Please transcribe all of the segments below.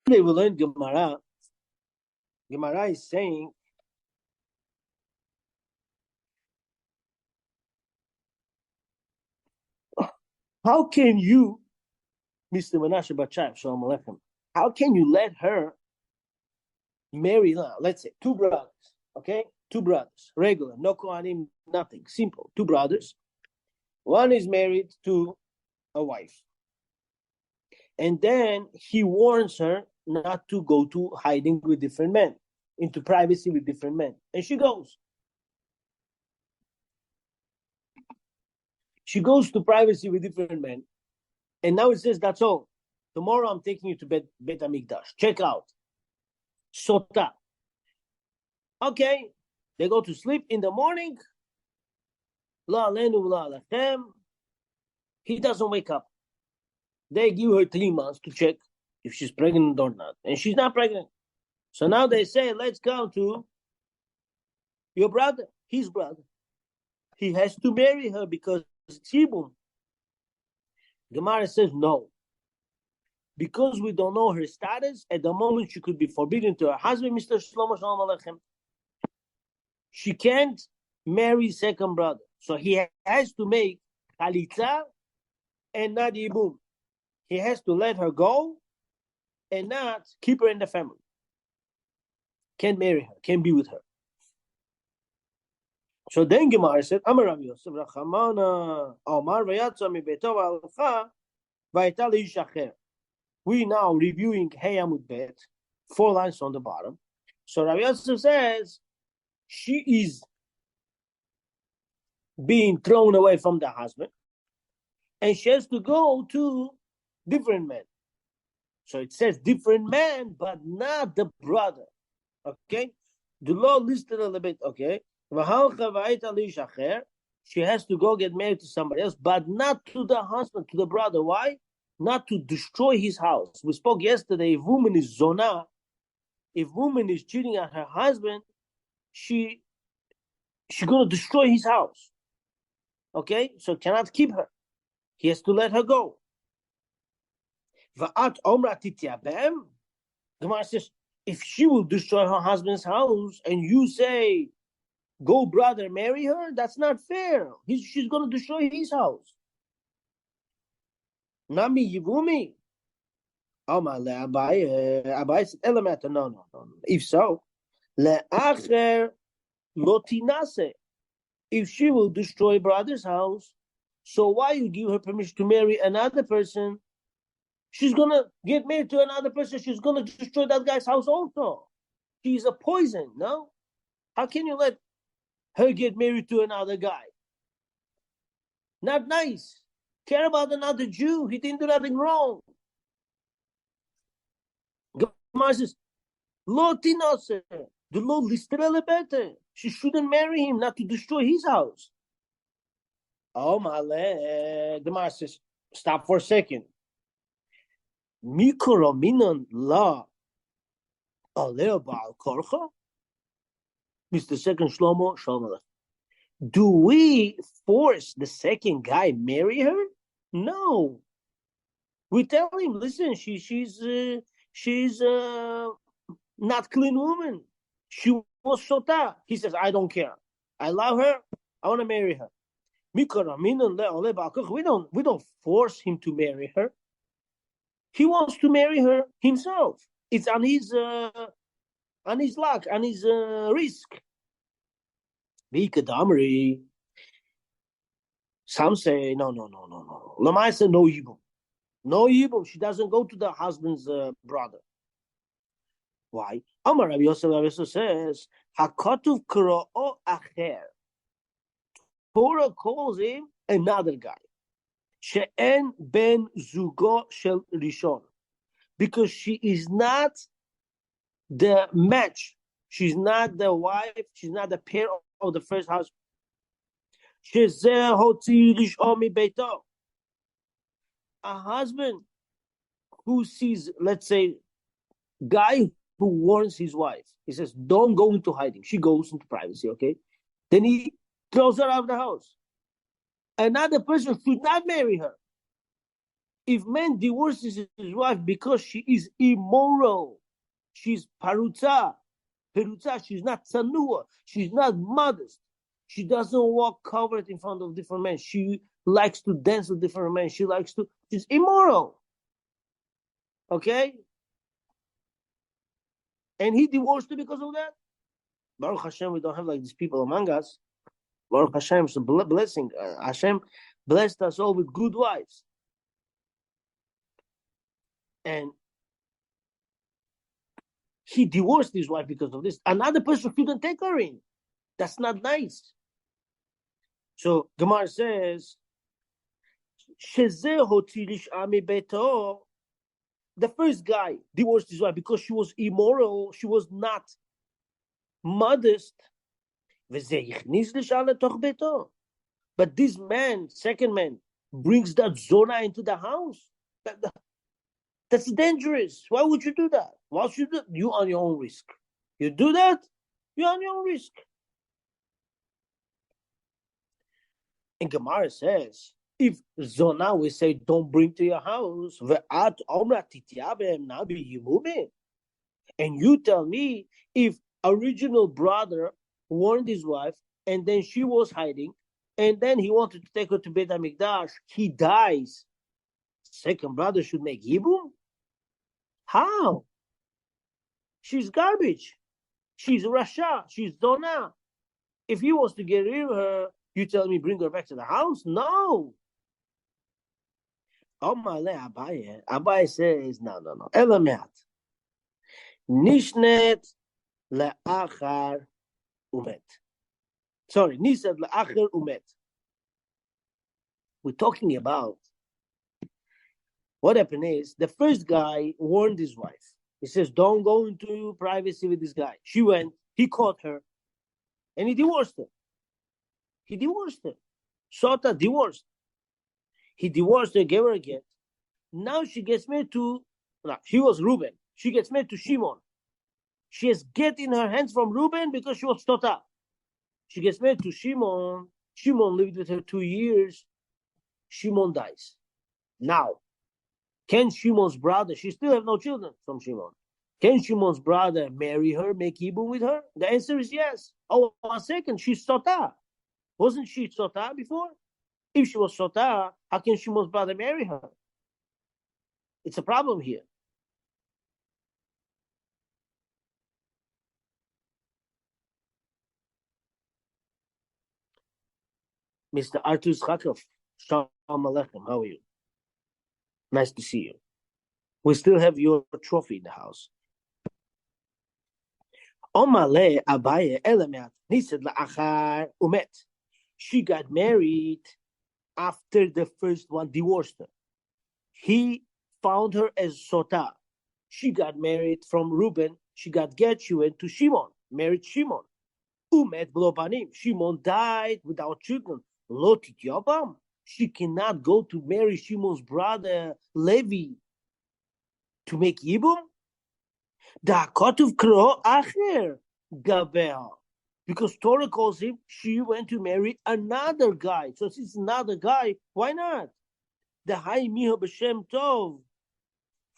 they will learn Gemara. Gemara is saying, how can you, Mr. Menashe Bachayev, Shalom Aleichem, how can you let her marry, let's say, two brothers, okay? Two brothers, regular, no Kohanim, nothing, simple, two brothers. One is married to a wife. And then he warns her not to go to hiding with different men, into privacy with different men. And she goes. She goes to privacy with different men. And now it says, that's all. Tomorrow I'm taking you to Bet HaMikdash. Check out. Sota. Okay. They go to sleep in the morning. La alenu la alechem. He doesn't wake up. They give her 3 months to check if she's pregnant or not. And she's not pregnant. So now they say, let's go to your brother, his brother. He has to marry her because it's Yibum. Gemara says no. Because we don't know her status, at the moment she could be forbidden to her husband, Mr. Shlomo Shalom Aleichem. She can't marry second brother. So he has to make Chalitza and not Yibum. He has to let her go and not keep her in the family. Can't marry her, can't be with her. So then Gemara said, Amar Rav Yosef, Rachamana, Omar v'yatza mibeto v'alcha v'ayta leish acher. We now reviewing Hey Amud Bet, 4 lines on the bottom. So Rav Yosef says, she is being thrown away from the husband, and she has to go to different men. So it says different men, but not the brother. Okay? The law listed a little bit, okay? She has to go get married to somebody else, but not to the husband, to the brother. Why? Not to destroy his house. We spoke yesterday, if woman is zona, if woman is cheating on her husband, she's going to destroy his house. Okay? So cannot keep her. He has to let her go. Va'at omra titiabem. Gemara says, if she will destroy her husband's house and you say, go brother, marry her, that's not fair. She's going to destroy his house. Nami yivumi. Abai said, Elamata, no. If so, le'acher lotinase. If she will destroy brother's house, so why you give her permission to marry another person? She's going to get married to another person. She's going to destroy that guy's house also. She's a poison, no? How can you let her get married to another guy? Not nice. Care about another Jew. He didn't do nothing wrong. Gemara says, Lo tinase. The law listed better. She shouldn't marry him, not to destroy his house. Oh, my leg. Gemara says, stop for a second. Mikoro minan la aleh ba'al korcha. Mr. Second Shlomo, Shalom. Do we force the second guy marry her? No. We tell him, listen, she's not clean woman. She was Sota. He says, I don't care. I love her. I want to marry her. We don't force him to marry her. He wants to marry her himself. It's on his luck, on his risk. Some say, no. Lamaisa, no yibum. No yibum. She doesn't go to the husband's brother. Why? Amar Rabbi Yosef says, Hakatuv Kro'o Acher. Torah calls him another guy. She'en ben zugo shel rishon. Because she is not the match. She's not the wife. She's not the pair of the first husband. A husband who sees, let's say, guy who warns his wife. He says, don't go into hiding. She goes into privacy, okay? Then he throws her out of the house. Another person should not marry her. If man divorces his wife because she is immoral, she's parutza, she's not tsanua, she's not modest, she doesn't walk covered in front of different men, she likes to dance with different men, she's immoral. Okay? And he divorced her because of that. Baruch Hashem, we don't have like these people among us. Baruch Hashem, it's a blessing. Hashem blessed us all with good wives. And he divorced his wife because of this. Another person couldn't take her in. That's not nice. So Gemara says, the first guy divorced his wife because she was immoral, she was not modest. But this man, second man, brings that zona into the house. That's dangerous. Why would you do that? Why should you do that? You on your own risk. You do that, you're on your own risk. And Gemara says, if zona we say don't bring to your house, and you tell me if original brother warned his wife and then she was hiding and then he wanted to take her to Beit HaMikdash, he dies, second brother should make Yibum? How? She's garbage. She's Rasha. She's Zona. If he wants to get rid of her, you tell me bring her back to the house? No. Abaye says, no. Elameat. Nishnet le'achar umet. Sorry, Nisad le'achar umet. We're talking about what happened is the first guy warned his wife. He says, don't go into privacy with this guy. She went, he caught her, and he divorced her. Sota divorced. He divorced her, gave her a get. Now she gets married to, she was Reuben. She gets married to Shimon. She has get in her hands from Reuben because she was Sota. She gets married to Shimon. Shimon lived with her 2 years. Shimon dies. Now, can Shimon's brother, she still have no children from Shimon. Can Shimon's brother marry her, make Yibum with her? The answer is yes. Oh, 1 second, she's Sota. Wasn't she Sota before? If she was Sota, how can Shimon's brother marry her? It's a problem here. Mr. Artus Chakov, Shalom Aleichem, how are you? Nice to see you. We still have your trophy in the house. Omale Abaye Elemet, Nisad La'achar Umet. She got married after the first one divorced her. He found her as Sota. She got married from Reuben. She got get. She went to Shimon, married Shimon. Umet Blobanim. Shimon died without children. Lotit Yobam. She cannot go to marry Shimon's brother Levi to make Yibum. Da Kotuv Kro Acher Gabel. Because Torah calls him, she went to marry another guy. So since it's another guy, why not? The Hai Miha B'Shem Tov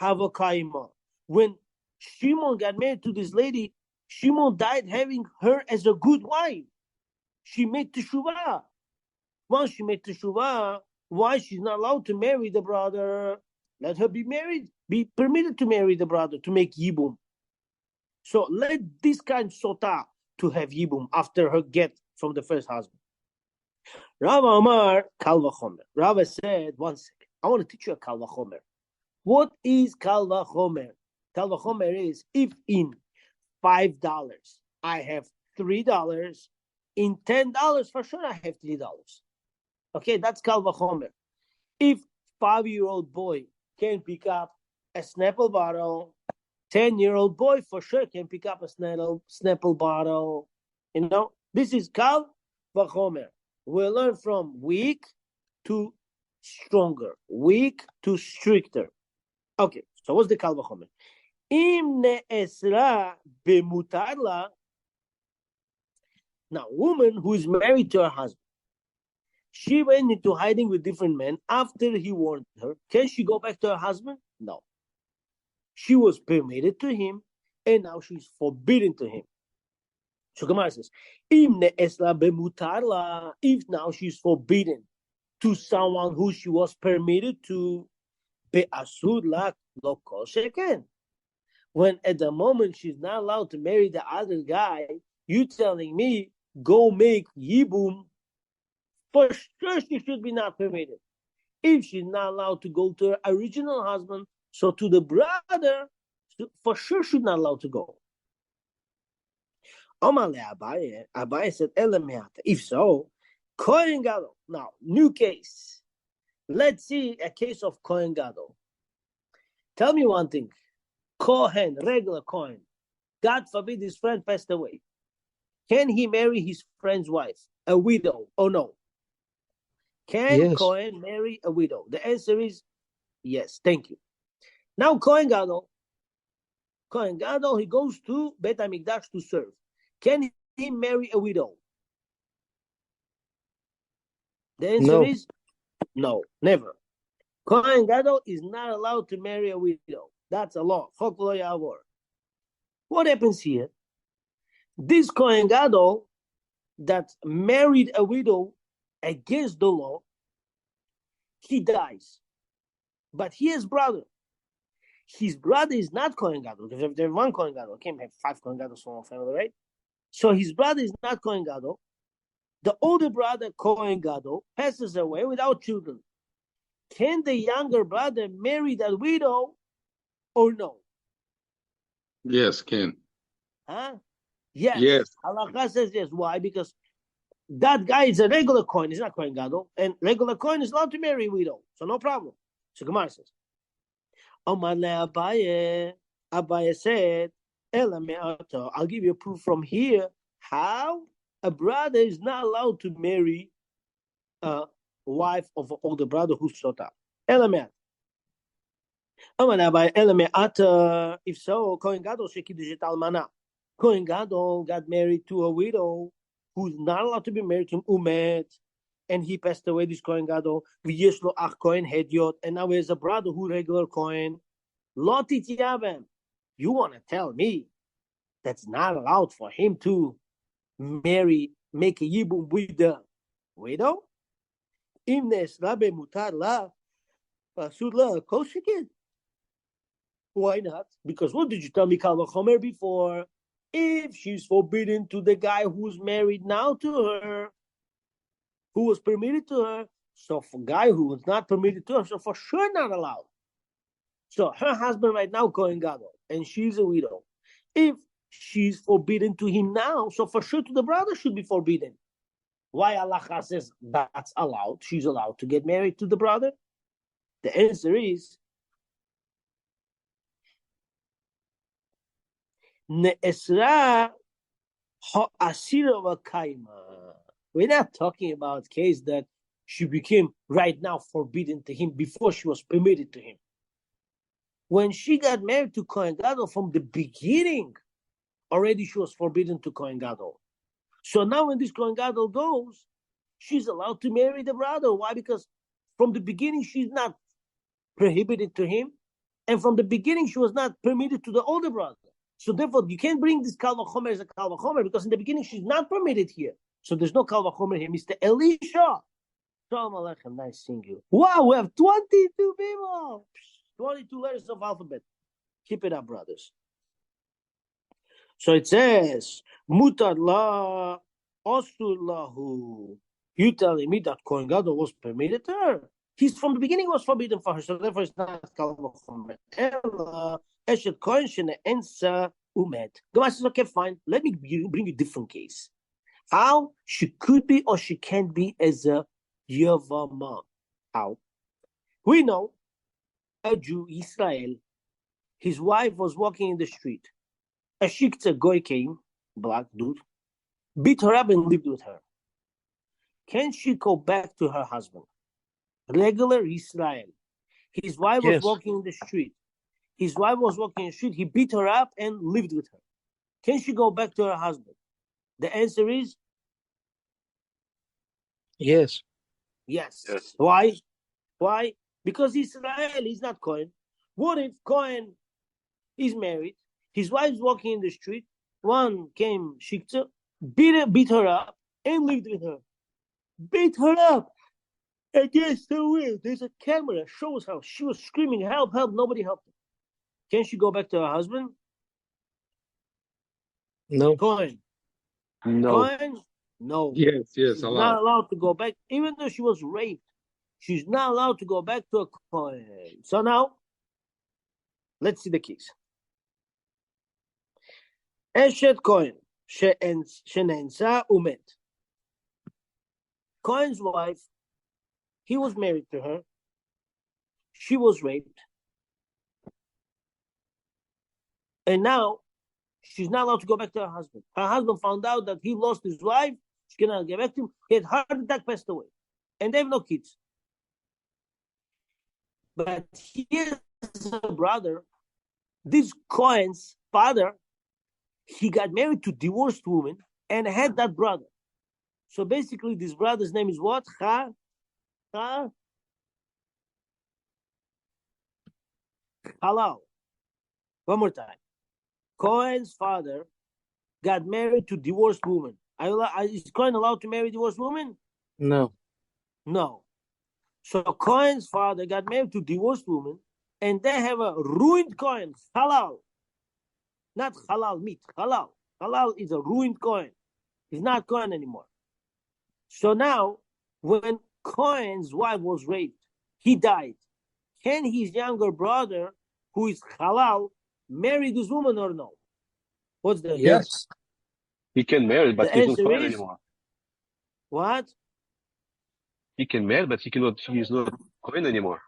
Havakaima. When Shimon got married to this lady, Shimon died having her as a good wife. She made teshuvah. Once she made teshuvah, why she's not allowed to marry the brother? Let her be married, be permitted to marry the brother, to make Yibum. So let this kind Sota to have Yibum after her get from the first husband. Rava Amar Kal Vachomer. Rava said, 1 second, I want to teach you a Kal Vachomer. What is Kal Vachomer? Kal Vachomer is if in $5 I have $3, in $10 for sure I have $3. Okay, that's Kal Vachomer. If 5-year-old boy can pick up a Snapple bottle, 10-year-old boy for sure can pick up a Snapple bottle. You know, this is Kal Vachomer. We learn from weak to stronger, weak to stricter. Okay, so what's the Kal Vachomer? Im ne'esra b'mutarla. Now, woman who is married to her husband, She went into hiding with different men after he warned her. Can she go back to her husband? No. She was permitted to him, and now she's forbidden to him. So Gemara says, if now she's forbidden to someone who she was permitted to, when at the moment she's not allowed to marry the other guy, you telling me go make yibum, for sure she should be not permitted. If she's not allowed to go to her original husband, so to the brother, for sure she's not allowed to go. Abaye said, if so, Kohen Gadol. Now, new case. Let's see a case of Kohen Gadol. Tell me one thing. Kohen, regular Kohen. God forbid his friend passed away. Can he marry his friend's wife, a widow, or no? Can Kohen marry a widow? The answer is yes. Thank you. Now, Kohen Gadol, he goes to Beit HaMikdash to serve. Can he marry a widow? The answer is no, never. Kohen Gadol is not allowed to marry a widow. That's a law. Chok lo ya'avor. What happens here? This Kohen Gadol that married a widow against the law, he dies. But he has brother. His brother is not Kohen Gadol. Because if there's one Kohen Gadol, I can't have 5 Kohen Gadol from one family, right? So his brother is not Kohen Gadol. The older brother, Kohen Gadol, passes away without children. Can the younger brother marry that widow or no? Yes, can. Huh? Yes. Halakha says yes. Why? Because that guy is a regular Kohen. He's not Kohen Gadol. And regular Kohen is allowed to marry a widow. So no problem. So Gemara says, Abaye said, I'll give you a proof from here how a brother is not allowed to marry a wife of an older brother who's Sota. If so, Kohen Gadol Kohen Gadol got married to a widow who's not allowed to be married to him, Umet, and he passed away, this Kohen Gadol, V'yeshlo ach Kohen Hediot, and now he has a brother who regular Kohen. Lotit Yavem. You want to tell me that's not allowed for him to marry, make a yibum with the widow? Imnes Rabbe Mutar La, Pasud La, Koshikin. Why not? Because what did you tell me, Kal Vachomer, before? If she's forbidden to the guy who's married now to her, who was permitted to her, so for guy who was not permitted to her, so for sure not allowed. So her husband right now, Kohen Gadol, and she's a widow. If she's forbidden to him now, so for sure to the brother should be forbidden. Why Allah says that's allowed? She's allowed to get married to the brother? The answer is Ne'esra ha'asira v'kaima. We're not talking about a case that she became right now forbidden to him before she was permitted to him. When she got married to Kohen Gadol from the beginning, already she was forbidden to Kohen Gadol. So now when this Kohen Gadol goes, she's allowed to marry the brother. Why? Because from the beginning, she's not prohibited to him. And from the beginning, she was not permitted to the older brother. So therefore, you can't bring this Kal Vachomer as a Kal Vachomer because in the beginning, she's not permitted here. So there's no Kal Vachomer here. Mr. Elisha. Shalom Aleichem. Nice seeing you. Wow, we have 22 people. 22 letters of alphabet. Keep it up, brothers. So it says, Mutar la osur lahu. You telling me that Kohen Gadol was permitted to her? He's from the beginning was forbidden for her, so therefore it's not Kal Vachomer. Ella eshet Kohen shene'ensa umet. Gemara says, okay, fine. Let me bring you a different case. How she could be or she can't be as a Yavama. How? We know a Jew, Israel, his wife was walking in the street. A shikta goy came, black dude, beat her up and lived with her. Can she go back to her husband? Regular Israel. His wife was walking in the street. He beat her up and lived with her. Can she go back to her husband? The answer is yes. Yes. Yes. Why? Why? Because Israel is not Cohen. What if Cohen is married? His wife's walking in the street. One came, shikta, beat her up, and lived with her. Beat her up against her will. There's a camera shows how she was screaming, "Help! Help!" Nobody helped her. Can she go back to her husband? No. Cohen. No. Cohen? No. Yes, She's allowed. not allowed to go back, even though she was raped. She's not allowed to go back to a Cohen. So now, let's see the case. Eshet Cohen, שנאנסה ומת. Cohen's wife, he was married to her. She was raped. And now, she's not allowed to go back to her husband. Her husband found out that he lost his wife. She cannot get back to him. He had heart attack, passed away. And they have no kids. But here's a brother. This Cohen's father, he got married to divorced woman and had that brother. So basically, this brother's name is what? Halal. One more time. Cohen's father got married to divorced woman. Is Cohen allowed to marry divorced woman? No. No. So Cohen's father got married to divorced woman, and they have a ruined Cohen, halal. Not halal meat, halal. Halal is a ruined Cohen. He's not Cohen anymore. So now, when Cohen's wife was raped, he died. Can his younger brother, who is halal, marry this woman or no? What's the Yes. answer? He can marry, but The he's not answer Cohen is anymore. what? He can marry, but he's not Cohen anymore.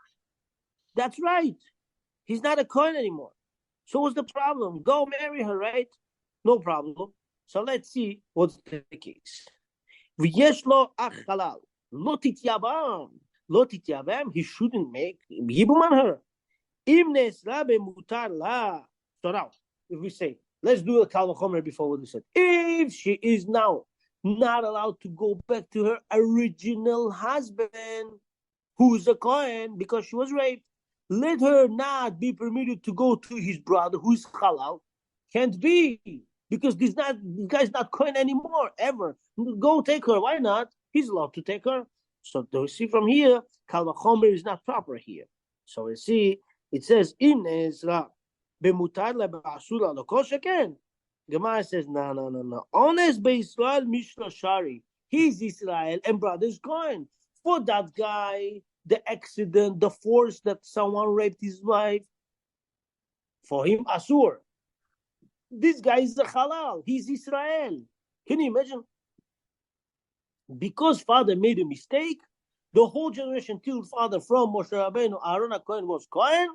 That's right. He's not a Cohen anymore. So what's the problem? Go marry her, right? No problem. So let's see what's the case. ויש לו אח חלל, לא תתייבם, he shouldn't make ייבום on her. אם נאסרה במותר לה, so now, if we say, let's do a Kal Vachomer before what we said. If she is now not allowed to go back to her original husband, who's a Kohen, because she was raped, let her not be permitted to go to his brother, who's halal. Can't be, because this guy's not Kohen anymore, ever. Go take her. Why not? He's allowed to take her. So we see from here, Kal Vachomer is not proper here. So we see, it says, in Ezra, bemutar la ba'asura lo kol sheken. Gemara says, no. Honest Israel Mishra Sha'arei. He's Israel and brother's Kohen. For that guy, the accident, the force that someone raped his wife, for him, Asur. This guy is a halal. He's Israel. Can you imagine? Because father made a mistake, the whole generation till father from Moshe Rabbeinu, Aaron Cohen was Cohen,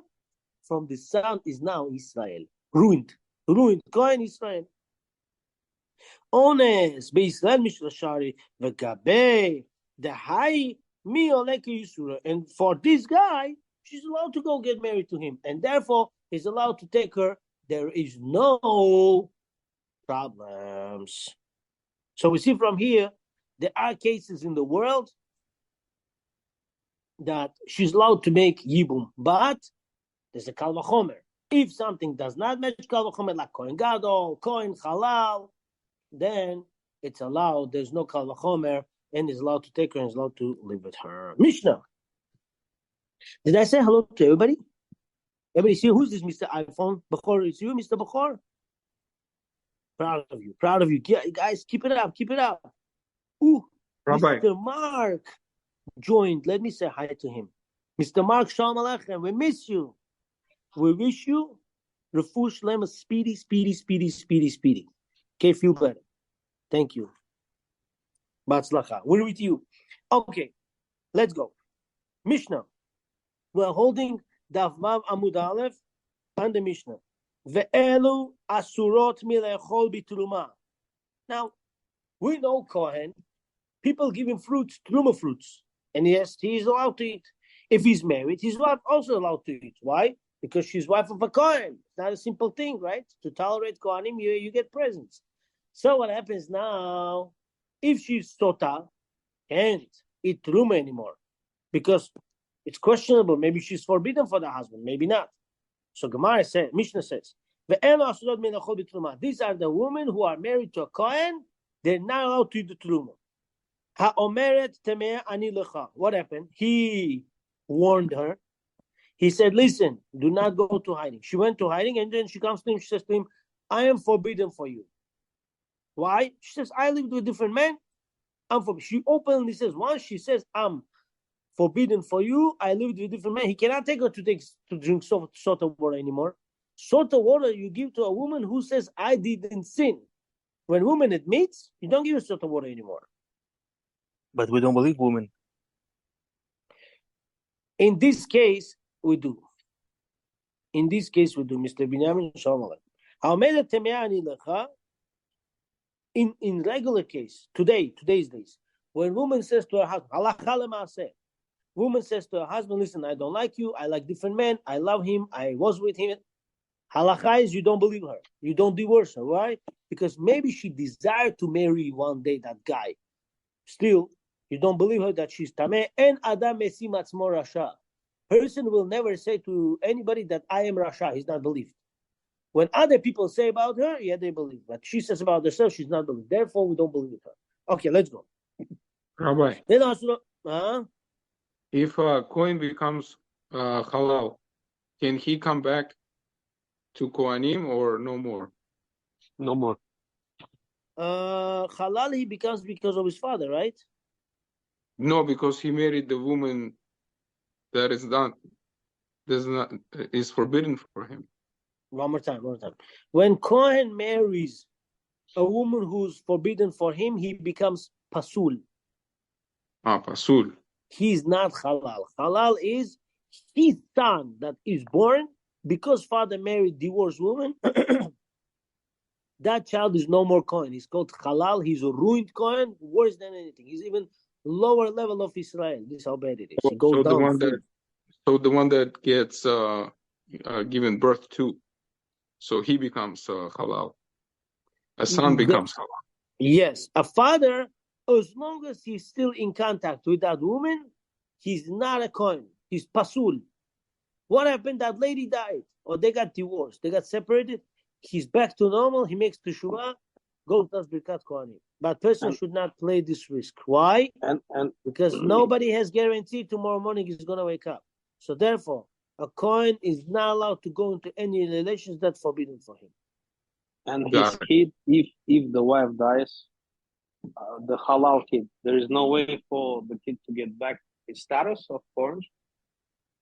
from the son is now Israel. Ruined. Cohen Israel. Honest. Be'Israel Mishra Sha'arei. V'gabei. The high mi oleke Yisura. And for this guy, she's allowed to go get married to him. And therefore, he's allowed to take her. There is no problems. So we see from here, there are cases in the world that she's allowed to make Yibum. But there's a Kal Vachomer. If something does not match Kal Vachomer, like Kohen Gadol, Kohen Halal, then it's allowed. There's no Kal Vachomer, and is allowed to take her and is allowed to live with her. Mishnah. Did I say hello to everybody? Everybody see who's this Mr. iPhone? Bechor, is you, Mr. Bechor? Proud of you. Guys, keep it up. Ooh, Rabbi. Mr. Mark joined. Let me say hi to him. Mr. Mark, Shalom Aleichem. We miss you. We wish you refuah shlema, speedy. Okay, feel better. Thank you. Batzlacha. We're with you. Okay, let's go. Mishnah. We're holding Daf Vav Amud Aleph and the Mishnah. Ve'elu asurot milechol bitruma. Now, we know Kohen. People give him fruits, truma fruits. And yes, he is allowed to eat. If he's married, his wife also allowed to eat. Why? Because she's wife of a Kohen. It's not a simple thing, right? To tolerate Kohanim, you get presents. So what happens now? If she's Sota, and eat truma anymore because it's questionable. Maybe she's forbidden for the husband, maybe not. So Gemara says, Mishnah says, these are the women who are married to a Kohen. They're not allowed to eat the truma. What happened? He warned her. He said, listen, do not go to hiding. She went to hiding, and then she comes to him. She says to him, I am forbidden for you. Why? She says, I lived with different men. I'm forbidden. She openly says, once she says, I'm forbidden for you, I lived with different men. He cannot take her to drink Sota water anymore. Sota water you give to a woman who says, I didn't sin. When woman admits, you don't give her Sota water anymore. But we don't believe women. In this case, we do. In this case, we do, Mr. Binyamin Shalom. In regular case, today's days, when woman says to her husband, woman says to her husband, listen, I don't like you, I like different men, I love him, I was with him. Halakha is you don't believe her, you don't divorce her. Why? Because maybe she desired to marry one day that guy. Still, you don't believe her that she's tameh. And adam mesim atzmo rasha. Person will never say to anybody that I am rasha. He's not believed. When other people say about her, yeah, they believe. But she says about herself, she's not believed. Therefore, we don't believe her. Okay, let's go. Rabbi, Then also, if a coin becomes halal, can he come back to Kohanim or no more? No more. halal he becomes because of his father, right? No, because he married the woman that is forbidden for him. One more time. When Kohen marries a woman who's forbidden for him, he becomes pasul. Pasul. He's not halal. Halal is his son that is born because father married divorced woman. That child is no more Kohen. He's called halal. He's a ruined Kohen, worse than anything. He's even lower level of Israel. This is how bad it is. He goes down. The one that gets given birth to, so he becomes halal. A son becomes halal. Yes, a father, as long as he's still in contact with that woman, he's not a Kohen. He's pasul. What happened? That lady died, or they got divorced. They got separated. He's back to normal. He makes teshuvah, goes does birkat kohanim. But person should not play this risk. Why? Because nobody has guaranteed tomorrow morning he's going to wake up. So therefore, a Kohen is not allowed to go into any relations that's forbidden for him. And his kid, if the wife dies, the halal kid, there is no way for the kid to get back his status of Kohen?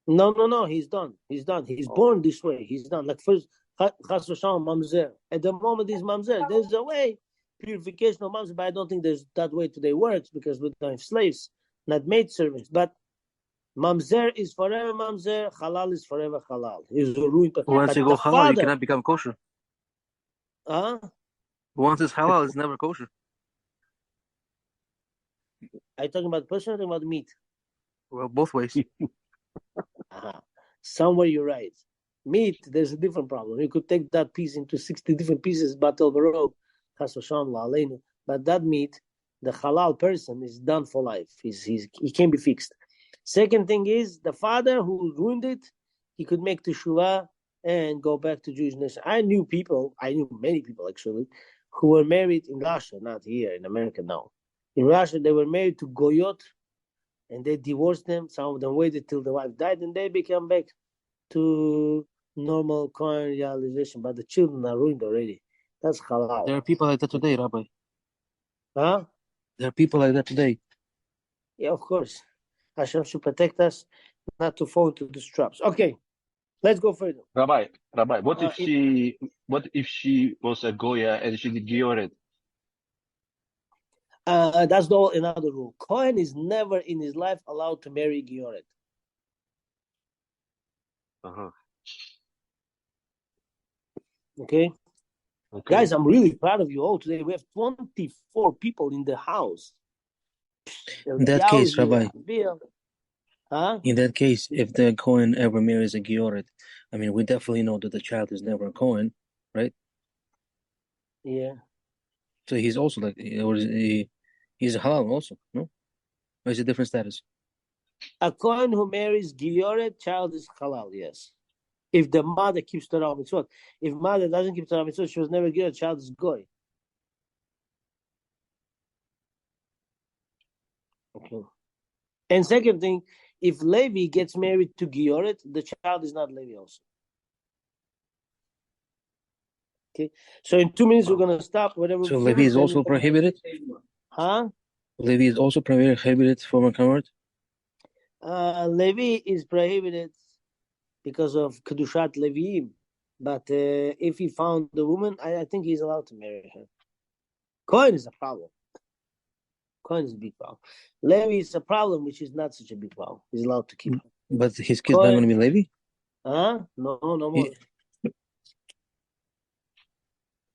No, he's done. He's born this way. He's done. Like first, Chas v'shalom, mamzer. At the moment he's mamzer. There's a way, purification of mamzer, but I don't think there's that way today works because we don't have slaves, not maid servants. But mamzer is forever mamzer, halal is forever halal. He's ruined. Once you go halal, you cannot become kosher. Once it's halal, it's never kosher. Are you talking about person or talking about meat? Well, both ways. Somewhere you're right. Meat, there's a different problem. You could take that piece into 60 different pieces, battle the road, but that meat, the halal person is done for life. He can't be fixed. Second thing is, the father who ruined it, he could make teshuvah and go back to Jewish nation. I knew many people actually, who were married in Russia, not here in America now. In Russia, they were married to Goyot, and they divorced them. Some of them waited till the wife died, and they became back to normal Kohen realization. But the children are ruined already. That's halal. There are people like that today, Rabbi. Huh? There are people like that today. Yeah, of course. Hashem should protect us not to fall into these traps. Okay, let's go further. Rabbi, what if she was a Goya and she did Gioret? That's another rule. Kohen is never in his life allowed to marry Gioret. Okay? Guys, I'm really proud of you all today. We have 24 people in the house. In that case, Rabbi, in that case, if the Kohen ever marries a Gioret, I mean, we definitely know that the child is never a Kohen, right? Yeah. So he's also like, he's a halal also, no? Or is it different status? A Kohen who marries Gioret, child is halal, yes. If the mother keeps Torah mitzvot. If mother doesn't keep Torah mitzvot, she was never Gioret, child is goy. Okay. And second thing, if Levi gets married to Gioret, the child is not Levi also. Okay. So in 2 minutes, we're going to stop. Whatever. So Levi is also prohibited? Huh? Levi is also prohibited from a convert? Levi is prohibited because of Kedushat Leviim. But if he found the woman, I think he's allowed to marry her. Cohen is a problem. Cohen is a big problem. Levi is a problem, which is not such a big problem. He's allowed to keep her. But his kid's not going to be Levi? Huh? No more.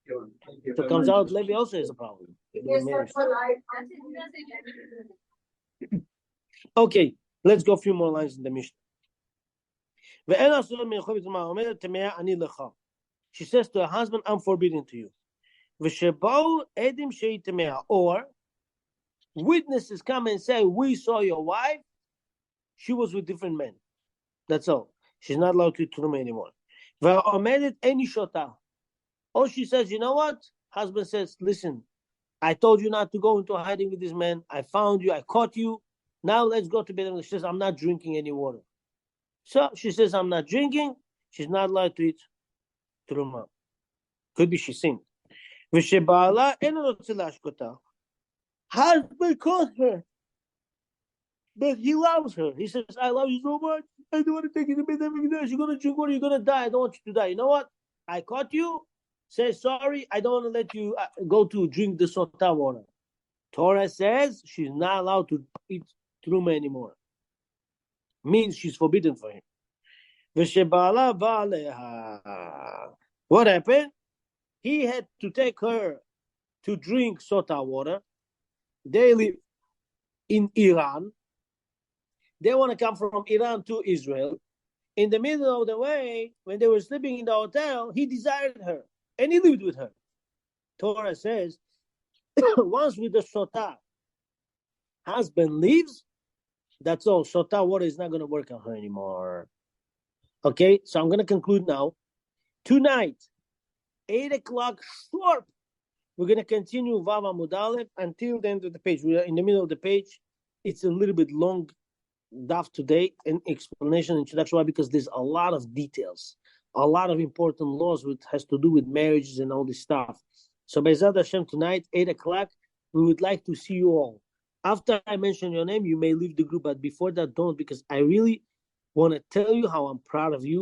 So it comes out Levi also is a problem. Okay, let's go a few more lines in the Mishnah. She says to her husband, I'm forbidden to you. Or witnesses come and say, we saw your wife, she was with different men. That's all. She's not allowed to eat truma anymore. Or she says, you know what? Husband says, listen, I told you not to go into hiding with this man. I found you. I caught you. Now let's go to bed. She says, I'm not drinking any water. So she says, I'm not drinking. She's not allowed to eat truma. Could be she sinned. Husband caught her. But he loves her. He says, I love you so much. I don't want to take you to bed every day. You're going to drink water. You're going to die. I don't want you to die. You know what? I caught you. Say sorry. I don't want to let you go to drink the Sota water. Torah says she's not allowed to eat truma anymore. Means she's forbidden for him. What happened? He had to take her to drink Sota water. They live in Iran. They want to come from Iran to Israel. In the middle of the way, when they were sleeping in the hotel, he desired her. And he lived with her. Torah says, once with the Sota, husband leaves, that's all. Sota water is not going to work on her anymore. Okay, so I'm going to conclude now. Tonight, 8 o'clock sharp, we're going to continue Vav Amud Aleph until the end of the page. We are in the middle of the page. It's a little bit long daf today, an explanation, introduction. Why? Because there's a lot of details, a lot of important laws which has to do with marriages and all this stuff. So Be'ezrat Hashem, tonight, 8 o'clock, we would like to see you all. After I mention your name, you may leave the group, but before that, don't, because I really want to tell you how I'm proud of you.